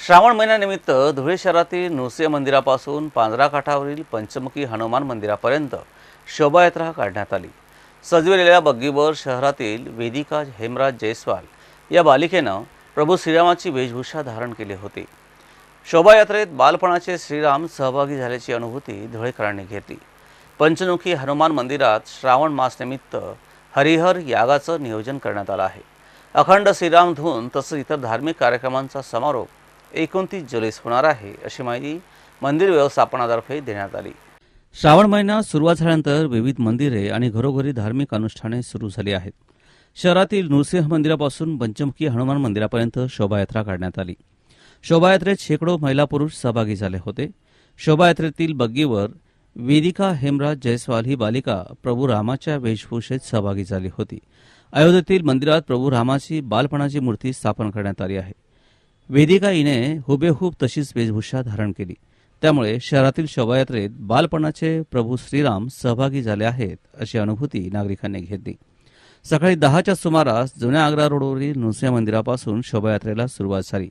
श्रावण महिन्यानिमित्त धुळे शहरातील नृसिंह मंदिरापासून पांझराकाठावरील पंचमुखी हनुमान मंदिरापर्यंत शोभायात्रा काढण्यात आली। सजविलेल्या बग्गीवर शहरातील वेदिका हेमराज जयस्वाल या बालिकेनं प्रभू श्रीरामाची वेशभूषा धारण केली होती। शोभायात्रेत बालपणाचे श्रीराम सहभागी झाल्याची अनुभूती धुळेकरांनी घेतली। पंचमुखी हनुमान मंदिरात श्रावण मासनिमित्त हरिहर यागाचं नियोजन करण्यात आलं आहे। अखंड श्रीराम धून तसंच इतर धार्मिक कार्यक्रमांचा समारोप 29 जुलैस होणार आहे, अशी माहिती मंदिर व्यवस्थापनातर्फे देण्यात आली। श्रावण महिना सुरुवात झाल्यानंतर विविध मंदिरे आणि घरोघरी धार्मिक अनुष्ठाने सुरू झाली आहेत। शहरातील नृसिंह मंदिरापासून पंचमुखी हनुमान मंदिरापर्यंत शोभायात्रा काढण्यात आली। शोभायात्रेत शेकडो महिला पुरुष सहभागी झाले होते। शोभायात्रेतील बग्गीवर वेदिका हेमराज जयस्वाल ही बालिका प्रभू रामाच्या वेशभूषेत सहभागी झाली होती। अयोध्येतील मंदिरात प्रभू रामाची बालपणाची मूर्ती स्थापन करण्यात आली आहे। वेदिका हिने हुबेहूब तशीच वेशभूषा धारण केली, त्यामुळे शहरातील शोभायात्रेत बालपणाचे प्रभू श्रीराम सहभागी झाले आहेत, अशी अनुभूती नागरिकांनी घेतली। सकाळी 10च्या सुमारास जुन्या आग्रा रोडवरील नृसिंह मंदिरापासून शोभायात्रेला सुरुवात झाली।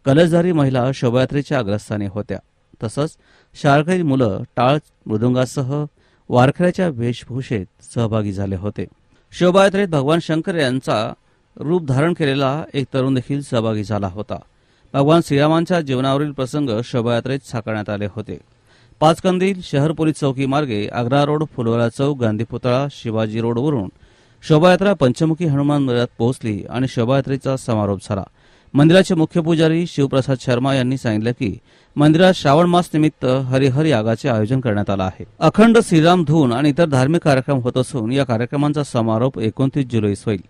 कलशधारी महिला शोभायात्रेच्या अग्रस्थानी होत्या, तसंच शाळकरी मुलं टाळ मृदुंगासह वारकऱ्याच्या वेशभूषेत सहभागी झाले होते। शोभायात्रेत भगवान शंकर यांचा रूप धारण केलेला एक तरुण देखील सहभागी झाला होता। भगवान श्रीरामांच्या जीवनावरील प्रसंग शोभायात्रेत साकारण्यात आले होते। पाचकंदील शहर पोलीस चौकी मार्गे आग्रा रोड, फुलवाला चौक, गांधी पुतळा, शिवाजी रोडवरून शोभायात्रा पंचमुखी हनुमान मंदिरात पोहोचली आणि शोभायात्रेचा समारोप झाला। मंदिराचे मुख्य पुजारी शिवप्रसाद शर्मा यांनी सांगितलं की मंदिरात श्रावण मास निमित्त हरिहर यागाचे आयोजन करण्यात आलं आहे। अखंड श्रीराम धून आणि इतर धार्मिक कार्यक्रम होत असून या कार्यक्रमांचा समारोप 29 जुलैस होईल।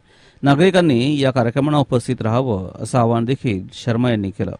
नागरिकांनी या कार्यक्रमांना उपस्थित राहावं असं आवाहन देखील शर्मा यांनी केलं।